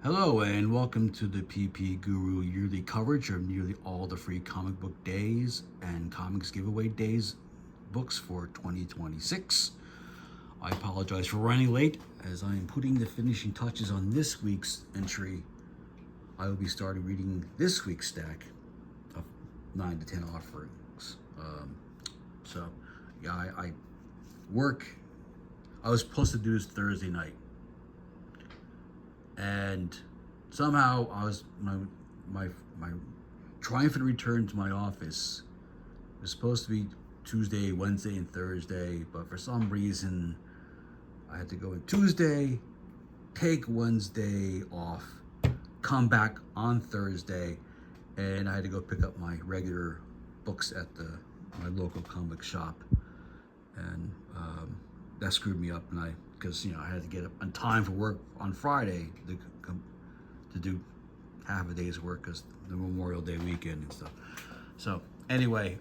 Hello and welcome to the PP Guru yearly coverage of nearly all the free comic book days and comics giveaway days books for 2026. I apologize for running late as I am putting the finishing touches on this week's entry. I will be starting reading this week's stack of 9 to 10 offerings. I work. I was supposed to do this Thursday night. And somehow I was my triumphant return to my office was supposed to be Tuesday, Wednesday, and Thursday, but for some reason I had to go on Tuesday, take Wednesday off, come back on Thursday, and I had to go pick up my regular books at my local comic shop, and that screwed me up, and because I had to get up on time for work on Friday to do half a day's work because the Memorial Day weekend and stuff. So anyway,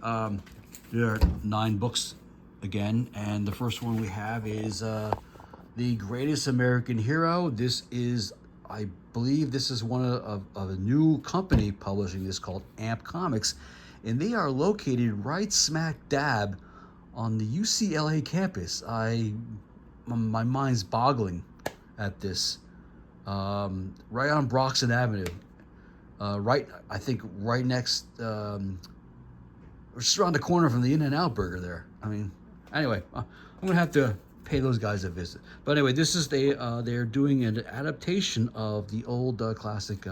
there are 9 books again, and the first one we have is The Greatest American Hero. This is, I believe, this is one of a new company publishing this called Amp Comics, and they are located right smack dab on the UCLA campus. My mind's boggling at this. Right on Broxton Avenue. I think right next, just around the corner from the In-N-Out Burger there. Anyway, I'm gonna have to pay those guys a visit. But anyway, this is they're doing an adaptation of the old classic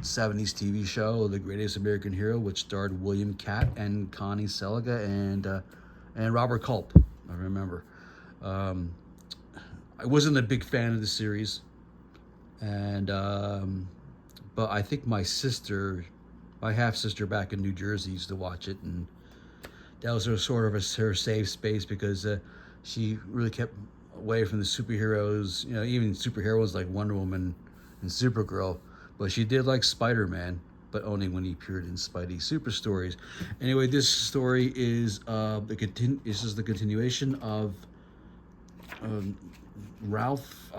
70s TV show, The Greatest American Hero, which starred William Catt and Connie Seliga and Robert Culp, I remember. I wasn't a big fan of the series, and but I think my half sister back in New Jersey used to watch it, and that was her safe space because she really kept away from the superheroes, even superheroes like Wonder Woman and Supergirl, but she did like Spider-Man, but only when he appeared in Spidey Super Stories. Anyway, this story is this is the continuation of Ralph.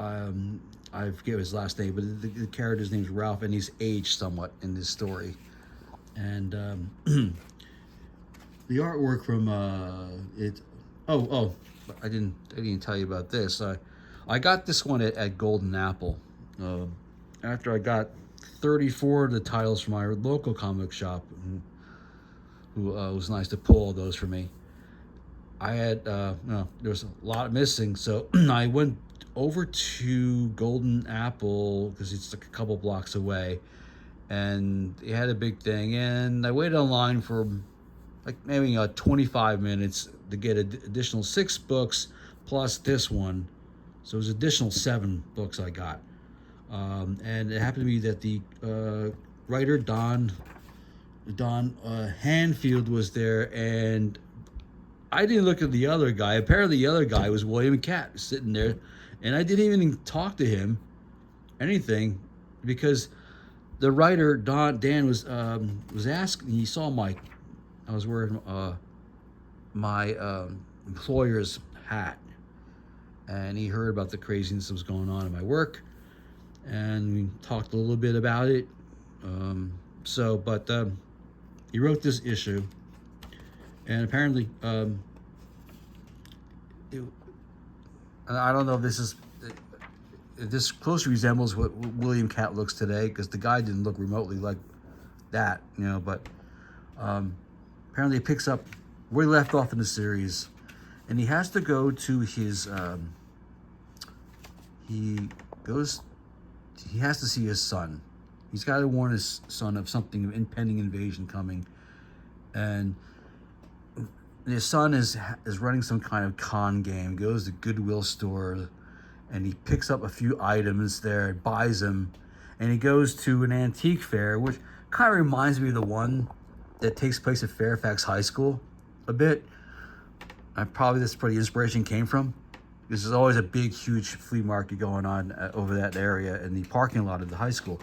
I forget his last name, but the character's name's Ralph, and he's aged somewhat in this story. And the artwork from it. Oh, I didn't tell you about this. I got this one at Golden Apple. After I got 34 of the titles from my local comic shop, who was nice to pull all those for me. I had there was a lot missing, so I went over to Golden Apple because it's like a couple blocks away, and they had a big thing, and I waited online for like maybe 25 minutes to get an additional 6 books plus this one, so it was additional 7 books I got. And it happened to be that the writer Don Hanfield was there, and I didn't look at the other guy. Apparently the other guy was William Catt sitting there, and I didn't even talk to him anything because the writer Dan was asking. He saw I was wearing my employer's hat, and he heard about the craziness that was going on in my work, and we talked a little bit about it. He wrote this issue, and apparently, I don't know if this closely resembles what William Catt looks today, because the guy didn't look remotely like that, but apparently it picks up where he left off in the series, and he has to go to his, he has to see his son. He's got to warn his son of something, impending invasion coming, and his son is running some kind of con game, goes to Goodwill store, and he picks up a few items there, buys them, and he goes to an antique fair, which kind of reminds me of the one that takes place at Fairfax High School a bit. Probably that's where the inspiration came from. There's always a big, huge flea market going on over that area in the parking lot of the high school,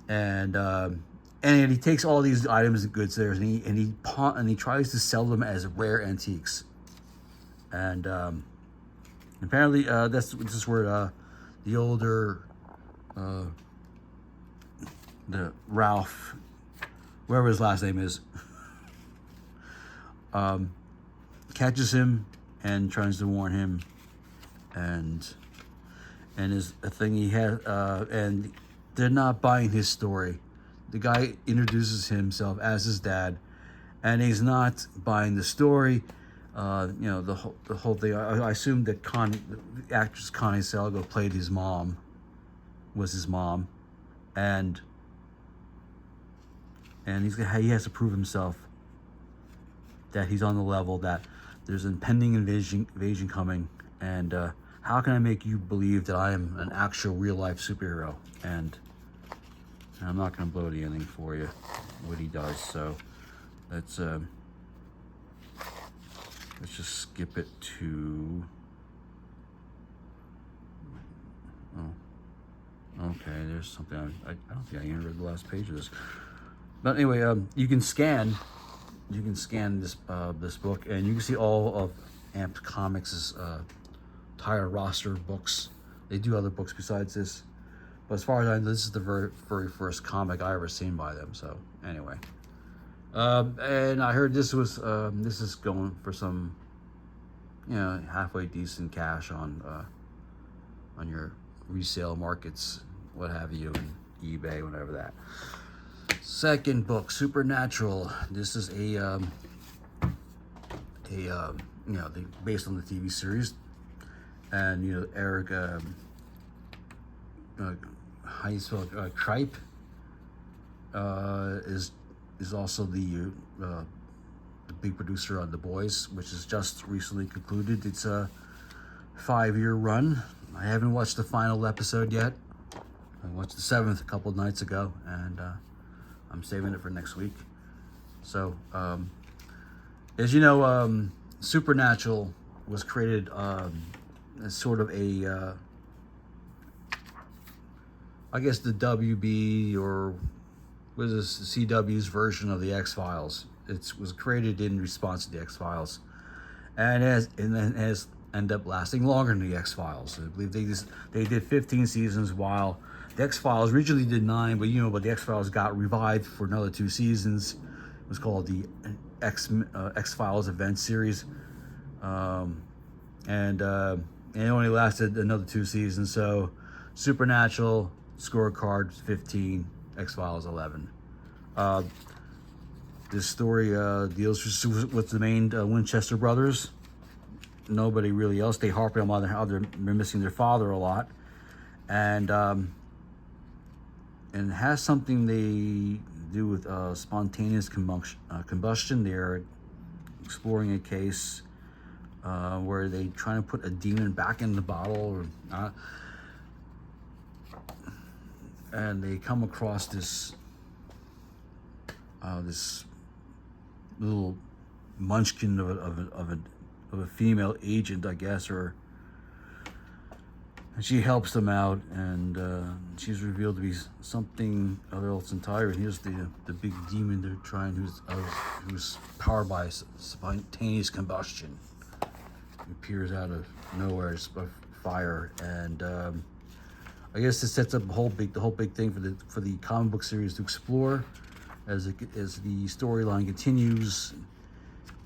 and he takes all these items and goods there, and he tries to sell them as rare antiques. And apparently, this is where the older the Ralph, whatever his last name is, catches him and tries to warn him, and is a thing he has, and they're not buying his story. The guy introduces himself as his dad, and he's not buying the story. The whole thing. I assume that the actress Connie Selgo played his mom, was his mom, and he has to prove himself that he's on the level, that there's an impending invasion coming, and how can I make you believe that I am an actual real life superhero? And I'm not going to blow the ending for you, what he does. So let's just skip it to. Oh, okay. There's something I don't think I even read the last page of this. But anyway, you can scan this book, and you can see all of Amped Comics' entire roster of books. They do other books besides this, but as far as I know, this is the very first comic I ever seen by them. So anyway, and I heard this is going for some, halfway decent cash on your resale markets, what have you, and eBay, whatever that. Second book, Supernatural. This is based on the TV series, and Eric, how you spell it, Tripe, is also the big producer on The Boys, which is just recently concluded. It's a 5-year run. I haven't watched the final episode yet. I watched the 7th a couple of nights ago, and I'm saving it for next week. So, as you know, Supernatural was created as sort of a, I guess the WB, or was this CW's version of the X-Files. It was created in response to the X-Files, and has ended up lasting longer than the X-Files. I believe they did 15 seasons, while the X-Files originally did 9, but the X-Files got revived for another 2 seasons. It was called the X-Files Event Series, and it only lasted another 2 seasons. So Supernatural scorecard 15, X-Files 11. This story deals with the main Winchester brothers. Nobody really else. They harp on how they're missing their father a lot, and it has something they do with spontaneous combustion. They're exploring a case where they try to put a demon back in the bottle, and they come across this little munchkin of a female agent, I guess, and she helps them out, and she's revealed to be something else entirely. And here's the big demon they're trying, who's powered by spontaneous combustion. It appears out of nowhere, it's a fire, and I guess this sets up the whole big thing for the comic book series to explore as the storyline continues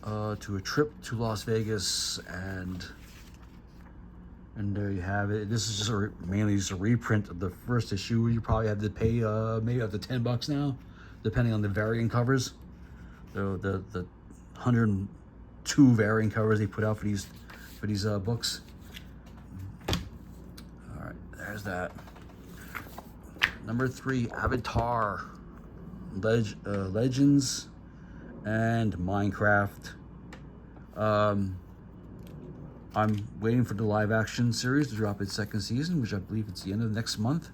to a trip to Las Vegas, and there you have it. This is just mainly just a reprint of the first issue. You probably have to pay maybe up to $10 now, depending on the variant covers. The 102 variant covers they put out for these books. All right, there's that. Number 3, Avatar, Legends, and Minecraft. I'm waiting for the live action series to drop its 2nd season, which I believe it's the end of next month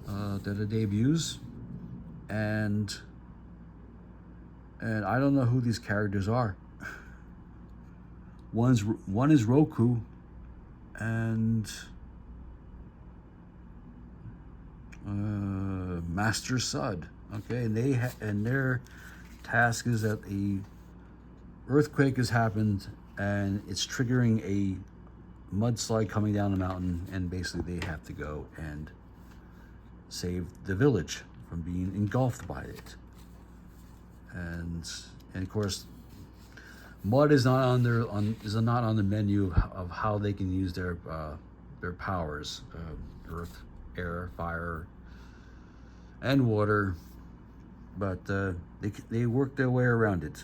that it debuts, and I don't know who these characters are. One is Roku, and Master Sud. Okay, and their task is that a earthquake has happened, and it's triggering a mudslide coming down the mountain, and basically they have to go and saved the village from being engulfed by it. And of course, mud is not on the menu of how they can use their powers: earth, air, fire, and water. But they worked their way around it,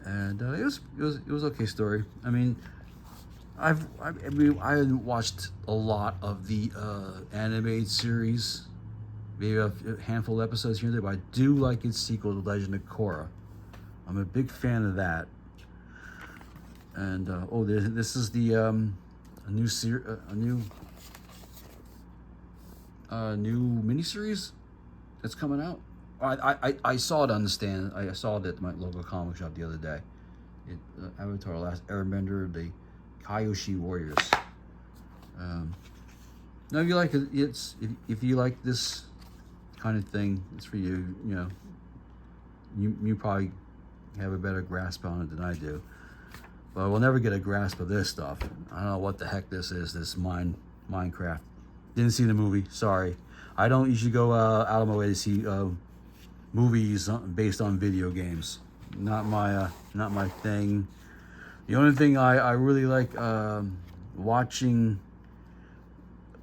and it was okay story. I mean, I watched a lot of the animated series, maybe a handful of episodes here and there, but I do like its sequel, The Legend of Korra. I'm a big fan of that. And this is the a new miniseries that's coming out. I saw it on the stand. I saw it at my local comic shop the other day. Avatar: Last Airbender, the Kyoshi Warriors. Now, if you like it, if you like this kind of thing, it's for you. You know, you probably have a better grasp on it than I do. But we'll never get a grasp of this stuff. I don't know what the heck this is. This Minecraft. Didn't see the movie. Sorry. I don't usually go out of my way to see movies based on video games. Not my thing. The only thing I really like watching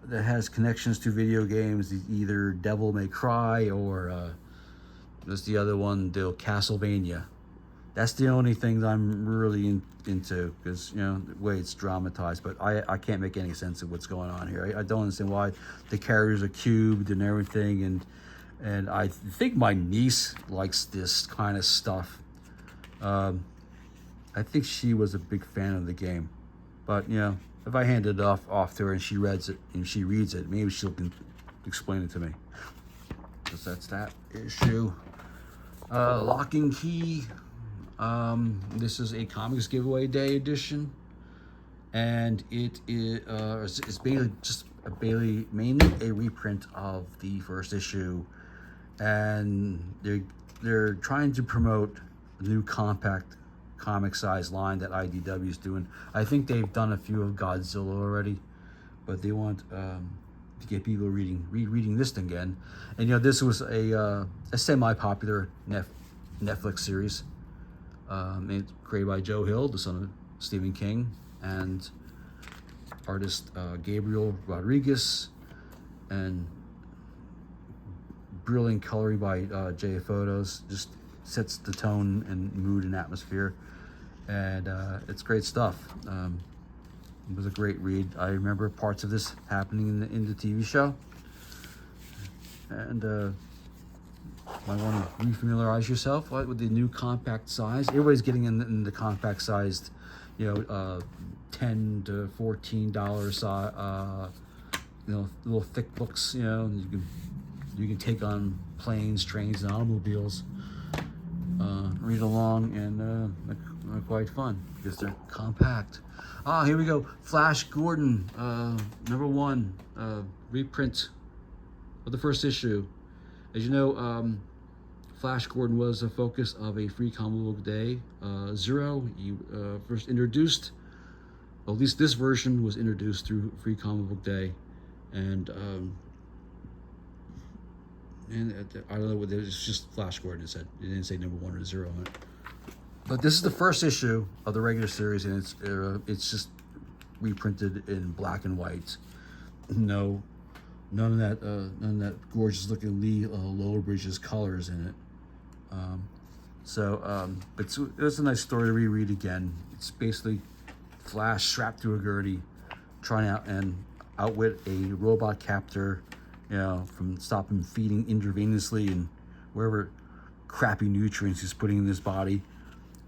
that has connections to video games is either Devil May Cry or there's the other one, the Castlevania. That's the only thing that I'm really into, because, you know, the way it's dramatized. But I can't make any sense of what's going on here. I don't understand why the characters are cubed and everything. And I think my niece likes this kind of stuff. I think she was a big fan of the game. But, you know, if I hand it off to her and she reads it, maybe she'll explain it to me. Because that's that issue. Locke Key. This is a Comics Giveaway Day edition, and it's mainly a reprint of the first issue, and they're trying to promote the new compact comic size line that IDW is doing. I think they've done a few of Godzilla already, but they want to get people rereading this again. And, you know, this was a semi-popular Netflix series. It's created by Joe Hill, the son of Stephen King, and artist Gabriel Rodriguez, and brilliant coloring by J Photos. Just sets the tone and mood and atmosphere, and it's great stuff. It was a great read. I remember parts of this happening in the TV show, and might want to refamiliarize yourself with the new compact size. Everybody's getting in the compact sized, you know, $10 to $14 size, you know, little thick books. You know, you can take on planes, trains, and automobiles. Read along, and they're quite fun because they're compact. Here we go. Flash Gordon, #1 reprint of the first issue. As you know, Flash Gordon was a focus of a free comic book day. Zero, he first introduced, well, at least this version was introduced through Free Comic Book Day, and I don't know what it's just Flash Gordon. It said, it didn't say #1 or 0 on it. But this is the first issue of the regular series, and it's just reprinted in black and white. None of that gorgeous looking Lee Lowbridge's colors in it. But it was a nice story to reread again. It's basically Flash strapped to a gurney, trying out and outwit a robot captor, you know, from stop him feeding intravenously and wherever crappy nutrients he's putting in his body,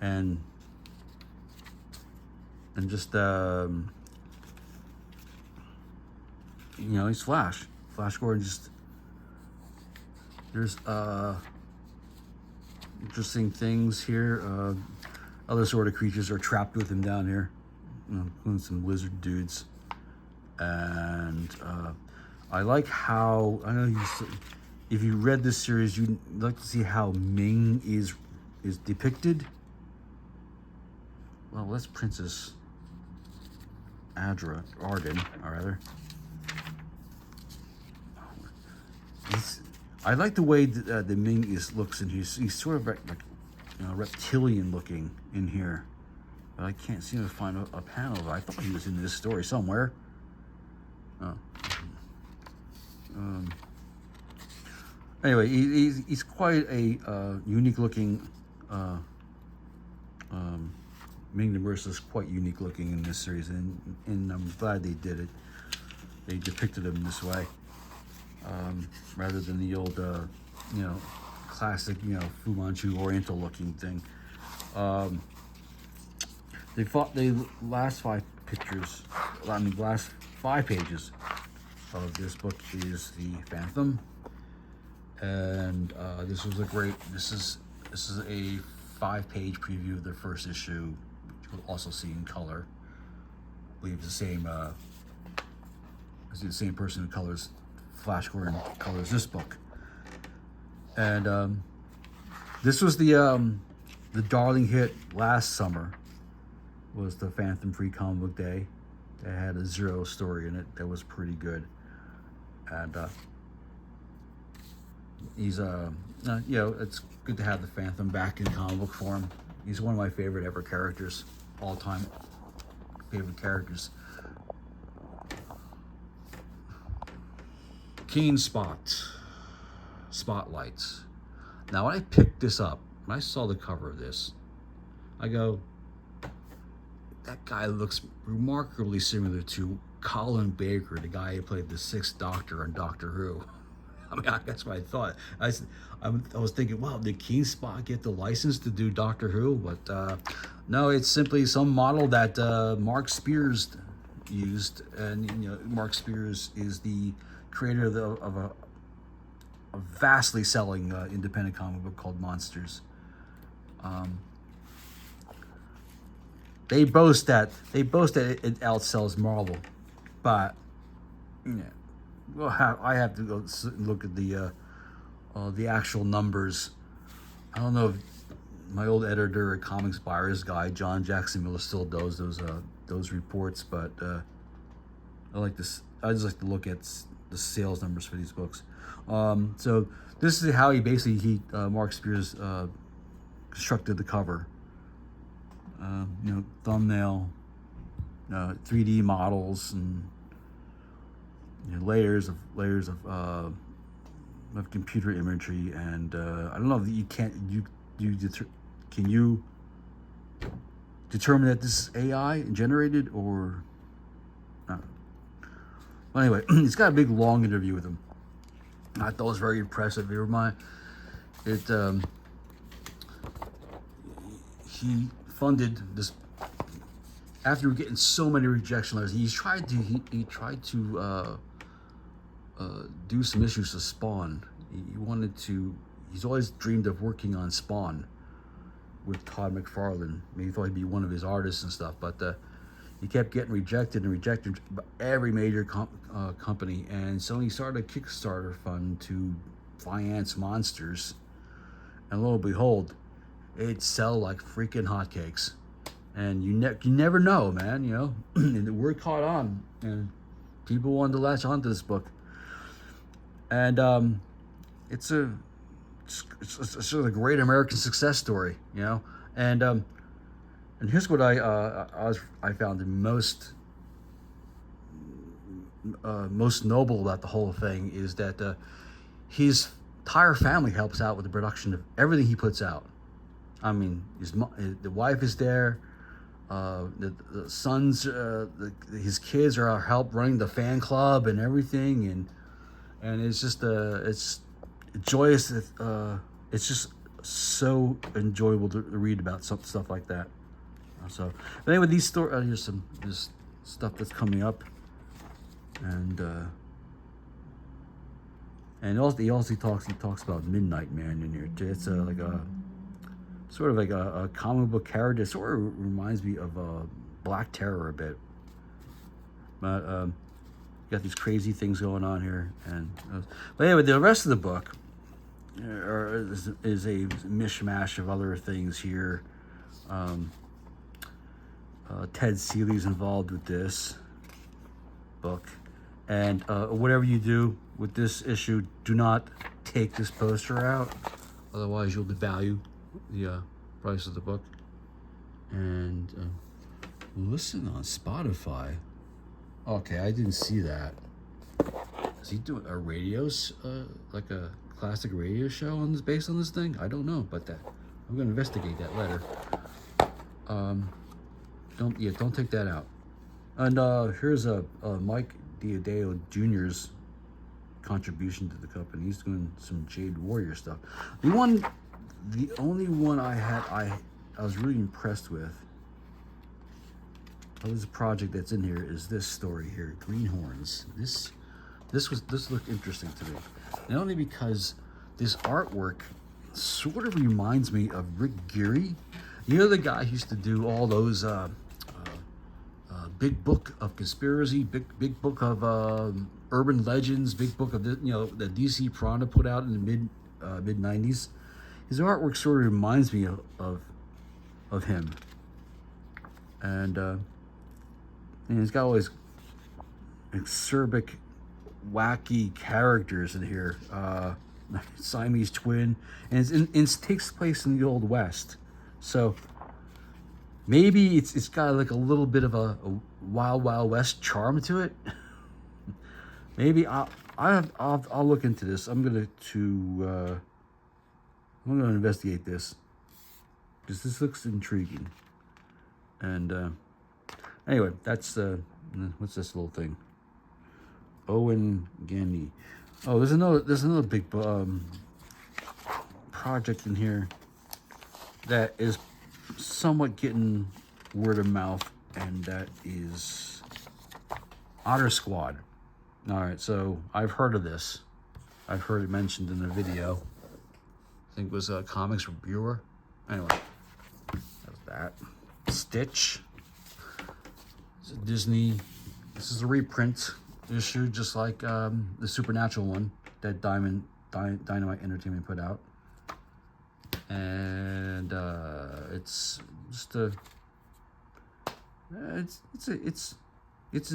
and just you know, he's Flash Gordon. Just there's interesting things here. Other sort of creatures are trapped with him down here, you know, including some lizard dudes. And I like how, I know if you read this series, you'd like to see how Ming is depicted. Well, that's Princess Arden, or rather. I like the way the Ming looks in here. He's sort of like reptilian looking in here. But I can't seem to find a panel. I thought he was in this story somewhere. Oh. Anyway, he's quite a unique looking. Ming the Merciless is quite unique looking in this series, and I'm glad they did it. They depicted him this way, rather than the old, classic, Fu Manchu Oriental looking thing. The last last 5 pages of this book is the Phantom, and this is a 5-page preview of the first issue, which you'll also see in color. I believe it's the same person who colors Flash Gordon colors this book, and this was the darling hit last summer. Was the Phantom Free Comic Book Day. That had a 0 story in it that was pretty good, and he's it's good to have the Phantom back in comic book form. He's one of my favorite ever characters, all-time favorite characters. Keenspot, Spotlights. Now, when I picked this up, when I saw the cover of this, I go, that guy looks remarkably similar to Colin Baker, the guy who played the 6th Doctor on Doctor Who. I mean, that's what I thought. I was thinking, wow, did Keenspot get the license to do Doctor Who? But no, it's simply some model that Mark Spears used. And, Mark Spears is the creator of a vastly selling independent comic book called Monsters. They boast that it outsells Marvel, but I have to go look at the actual numbers. I don't know if my old editor at Comics Buyers Guide, John Jackson Miller, still does those reports, but I just like to look at the sales numbers for these books. So this is how Mark Spears constructed the cover. Thumbnail, 3D models, and layers of computer imagery, and I don't know if can you determine that this is AI generated or not? Well, anyway, he's got a big long interview with him. I thought it was very impressive. He funded this after getting so many rejection letters. He tried to do some issues to Spawn. He's always dreamed of working on Spawn with Todd McFarlane. I mean, he thought he'd be one of his artists and stuff, but he kept getting rejected by every major company, and so he started a Kickstarter fund to finance Monsters, and lo and behold, it'd sell like freaking hotcakes. And you never know, man, and the word caught on, and people wanted to latch onto this book. And it's a sort of a great American success story, and here's what I found the most noble about the whole thing is that his entire family helps out with the production of everything he puts out. I mean, the wife is there, the sons, his kids are help running the fan club and everything, and it's just it's joyous. It's just so enjoyable to read about stuff like that. So, but anyway, here's this stuff that's coming up, and he also talks about Midnight Man in here. It's like a sort of like a comic book character. It sort of reminds me of Black Terror a bit, but you got these crazy things going on here. And but anyway, the rest of the book is a mishmash of other things here. Ted Seeley's involved with this book, And whatever you do with this issue, do not take this poster out. Otherwise, you'll devalue the price of the book. And listen on Spotify. Okay, I didn't see that. Is he doing a like a classic radio show based on this thing? I don't know, but I'm gonna investigate that later. Don't take that out. And here's a Mike Diodeo Jr.'s contribution to the company. He's doing some Jade Warrior stuff. The only one I was really impressed with of this project that's in here is this story here, Greenhorns. This looked interesting to me, not only because this artwork sort of reminds me of Rick Geary. You know, the guy who used to do all those big book of conspiracy, big book of urban legends, big book of the DC Piranha put out in the mid 90s. His artwork sort of reminds me of him, and he's got all these acerbic, wacky characters in here. Siamese twin, and it takes place in the Old West, so maybe it's got like a little bit of a Wild Wild West charm to it. Maybe I'll look into this. I'm gonna investigate this because this looks intriguing. And anyway, that's what's this little thing? Owen Gandy. Oh, there's another big project in here that is somewhat getting word of mouth, and that is Otter Squad. All right, so I've heard of this. I've heard it mentioned in a video. I think it was Comics Reviewer. Anyway, that's that. Stitch. It's a Disney. This is a reprint issue, just like the Supernatural one that Dynamite Entertainment put out. And it's just it's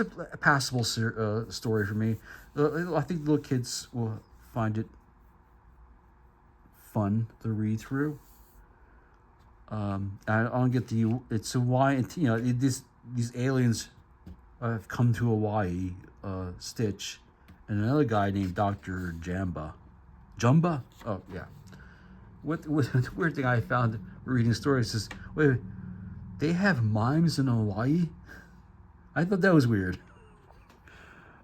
a passable story for me. I think little kids will find it fun to read through. I don't get it's Hawaii. These aliens have come to Hawaii. Stitch and another guy named Dr. Jumba. Oh yeah. What the weird thing I found reading stories is, wait, they have mimes in Hawaii? I thought that was weird.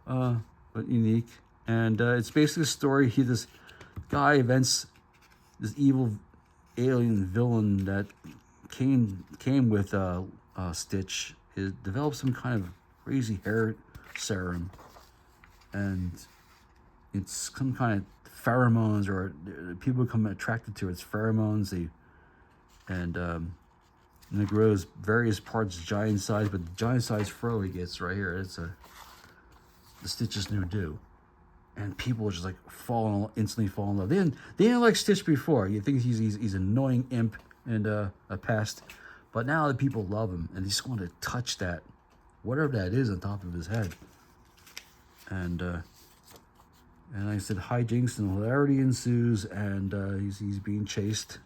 But unique. And it's basically a story. This guy invents this evil alien villain that came with Stitch. It developed some kind of crazy hair serum, and it's some kind of pheromones, or people become attracted to its pheromones. And it grows various parts giant size, but the giant size fro he gets right here, it's the Stitch's new do. And people just like instantly fall in love. They didn't like Stitch before. You think he's an annoying imp and a pest, but now the people love him, and they just want to touch that, whatever that is, on top of his head. And like I said, hijinks and hilarity ensues, and he's being chased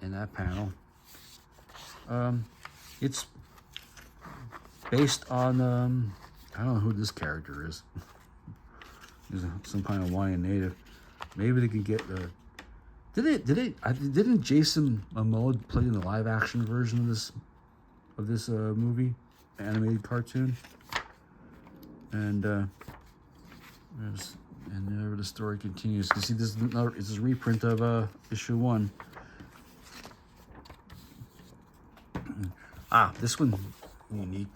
in that panel. It's based on I don't know who this character is. He's some kind of Hawaiian native. Maybe they can get didn't Jason Momoa play in the live action version of this movie, animated cartoon? And there the story continues. You see, this is a reprint of issue 1. This one unique.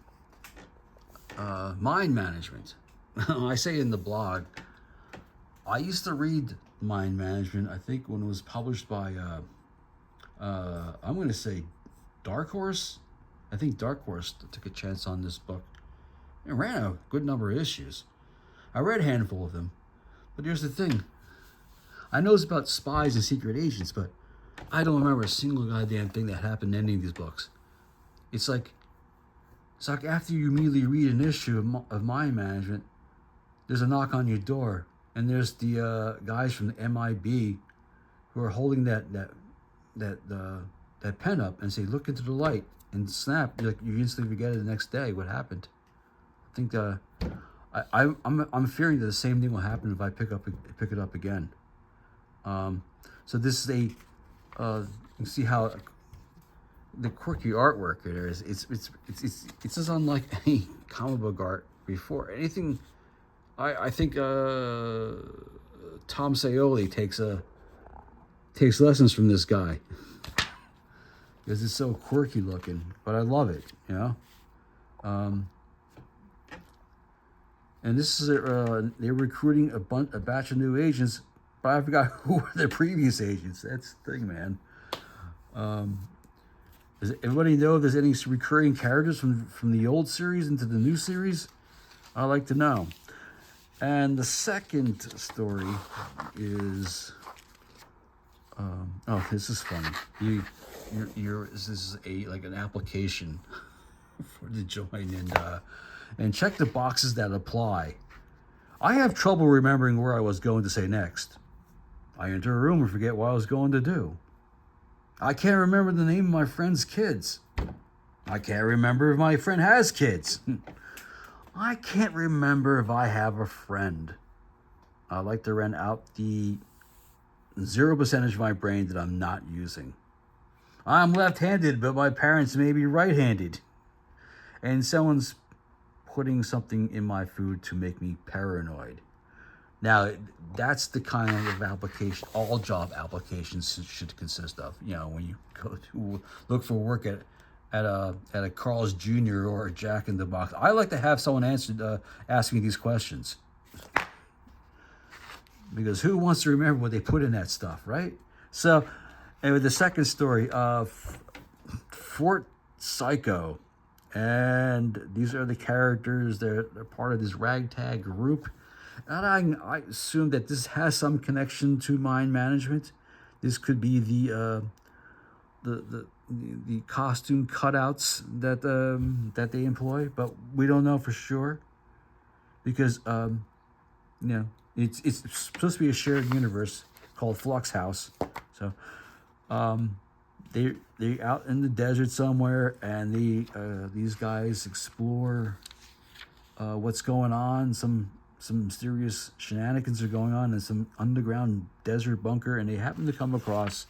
Mind management. I say in the blog, I used to read Mind Management, I think when it was published by I'm going to say Dark Horse. I think Dark Horse took a chance on this book. It ran a good number of issues. I read a handful of them, but here's the thing. I know it's about spies and secret agents, but I don't remember a single goddamn thing that happened in any of these books. It's like It's like after you immediately read an issue of Mind Management, there's a knock on your door, and there's the guys from the MIB who are holding that pen up and say, "Look into the light," and snap. You instantly forget it the next day what happened. I think I'm fearing that the same thing will happen if I pick it up again. So this is a you can see how the quirky artwork there is. It's just unlike any comic book art before. Anything. I think Tom Scioli takes lessons from this guy because it's so quirky looking, but I love it, you know. And this is they're recruiting a batch of new agents, but I forgot who were the previous agents. That's the thing, man. Does everybody know if there's any recurring characters from the old series into the new series? I'd like to know. And the second story is, oh, this is funny. This is like an application to join and check the boxes that apply. I have trouble remembering where I was going to say next. I enter a room and forget what I was going to do. I can't remember the name of my friend's kids. I can't remember if my friend has kids. I can't remember if I have a friend. I like to rent out the 0% of my brain that I'm not using. I'm left-handed, but my parents may be right-handed. And someone's putting something in my food to make me paranoid. Now, that's the kind of application all job applications should consist of. You know, when you go to look for work at a Carl's Jr. or a Jack in the Box. I like to have someone ask me these questions. Because who wants to remember what they put in that stuff, right? So, anyway, the second story, Fort Psycho. And these are the characters. They're part of this ragtag group. And I assume that this has some connection to Mind Management. This could be the costume cutouts that they employ, but we don't know for sure because it's supposed to be a shared universe called Flux House. So they're out in the desert somewhere, and these guys explore what's going on. Some mysterious shenanigans are going on in some underground desert bunker, and they happen to come across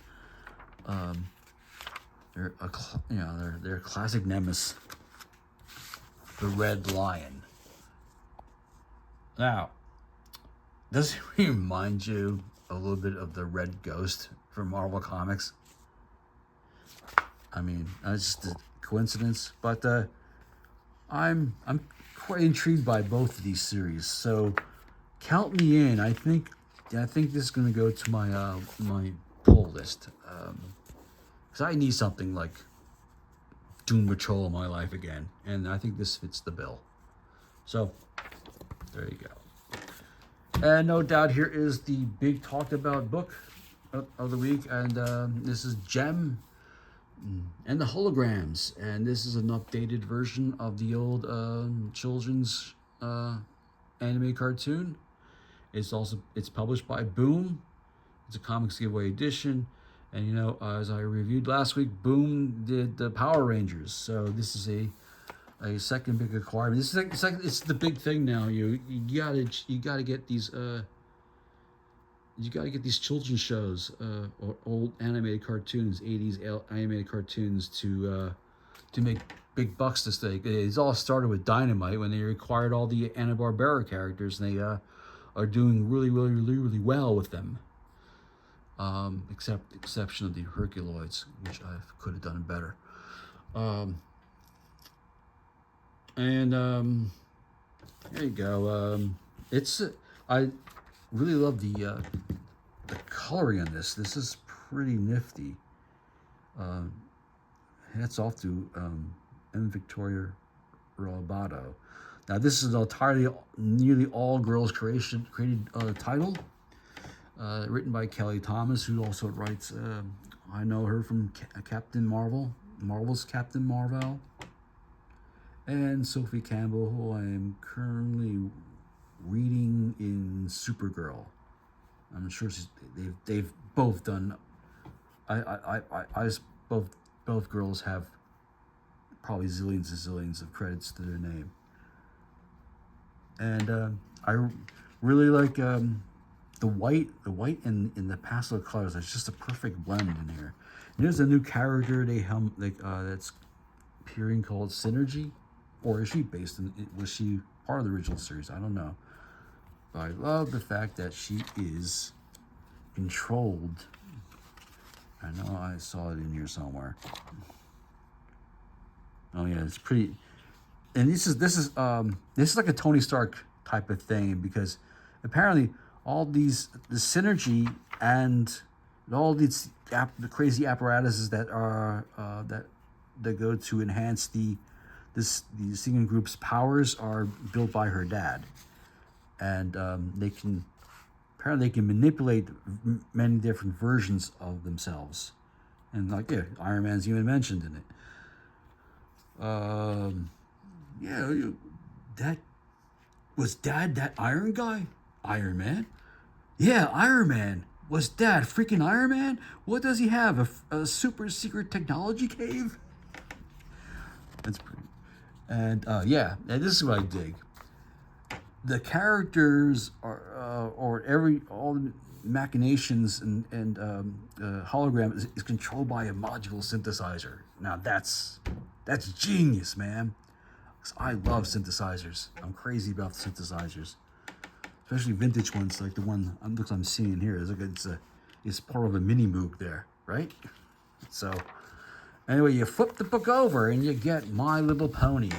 their classic nemesis, the Red Lion. Now, does it remind you a little bit of the Red Ghost from Marvel Comics? I mean, it's just a coincidence, but I'm quite intrigued by both of these series. So count me in. I think this is going to go to my my pull list. Because I need something like Doom Patrol in my life again. And I think this fits the bill. So, there you go. And no doubt here is the big talked about book of the week. And this is Gem and the Holograms. And this is an updated version of the old children's anime cartoon. It's published by Boom. It's a comics giveaway edition. And, you know, as I reviewed last week, Boom did the Power Rangers. So this is a second big acquirement. It's the big thing now. You gotta get these children's shows or old animated cartoons, 80s animated cartoons to make big bucks to stake. It all started with Dynamite when they acquired all the Hanna-Barbera characters, and they are doing really, really, really, really well with them. Exception of the Herculoids, which I could have done better. There you go. I really love the coloring on this. This is pretty nifty. Hats off to M. Victoria Robato. Now, this is an nearly all girls created title. Written by Kelly Thomas, who also writes, I know her from Captain Marvel, Marvel's Captain Marvel. and Sophie Campbell, who I am currently reading in Supergirl. I'm sure they've both done. I both girls have probably zillions and zillions of credits to their name, and I really like the white and the pastel colors. It's just a perfect blend in here. And there's a new character that's appearing called Synergy, or is she based in? Was she part of the original series? I don't know. But I love the fact that she is controlled. I know I saw it in here somewhere. Oh yeah, it's pretty. And this is like a Tony Stark type of thing, because apparently all the synergy and all these the crazy apparatuses that are that go to enhance the singing group's powers are built by her dad, and they can manipulate many different versions of themselves, and like Iron Man's even mentioned in it. That was Dad that Iron guy? Iron Man? Yeah, Iron Man. Was Dad freaking Iron Man? What does he have? A super secret technology cave? That's pretty. And and this is what I dig. The characters are, all the machinations and hologram is controlled by a modular synthesizer. Now that's genius, man. 'Cause I love synthesizers. I'm crazy about synthesizers, especially vintage ones like the one I'm seeing here. It's part of a mini Moog there, right? So anyway, you flip the book over and you get My Little Pony.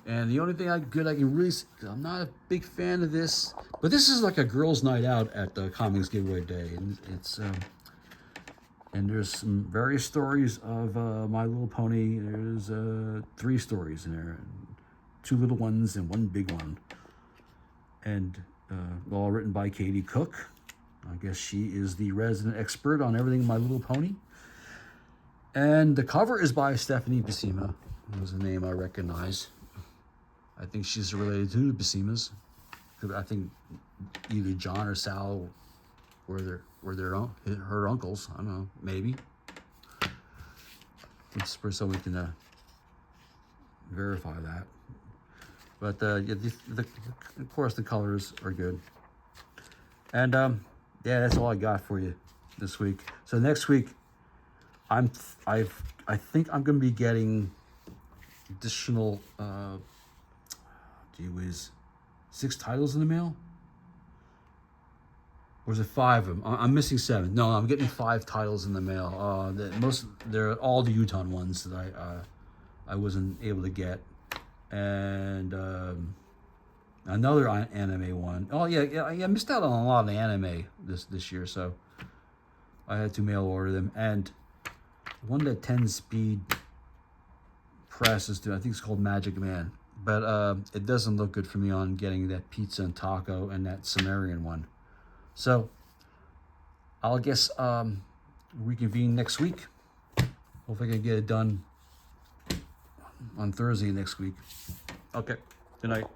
And the only thing I can really, I'm not a big fan of this, but this is like a girls' night out at the Comics Giveaway Day, and it's and there's some various stories of My Little Pony. There's 3 stories in there, 2 little ones and 1 big one, and all written by Katie Cook. I guess she is the resident expert on everything My Little Pony. And the cover is by Stephanie Buscema, who's a name I recognize. I think she's related to the Buscemas. I think either John or Sal were her uncles. I don't know, maybe. It's so we can verify that. But of course the colors are good. And that's all I got for you this week. So next week, I think I'm gonna be getting additional 6 titles in the mail? Or is it 5 of them? I'm missing 7. No, I'm getting 5 titles in the mail. They're all the Utah ones that I wasn't able to get, and another anime one. Oh yeah, I missed out on a lot of the anime this year, so I had to mail order them. And one that 10-speed press is doing, I think it's called Magic Man. But it doesn't look good for me on getting that pizza and taco and that Sumerian one. So I'll guess reconvene next week. Hopefully I can get it done on Thursday next week. Okay, good night.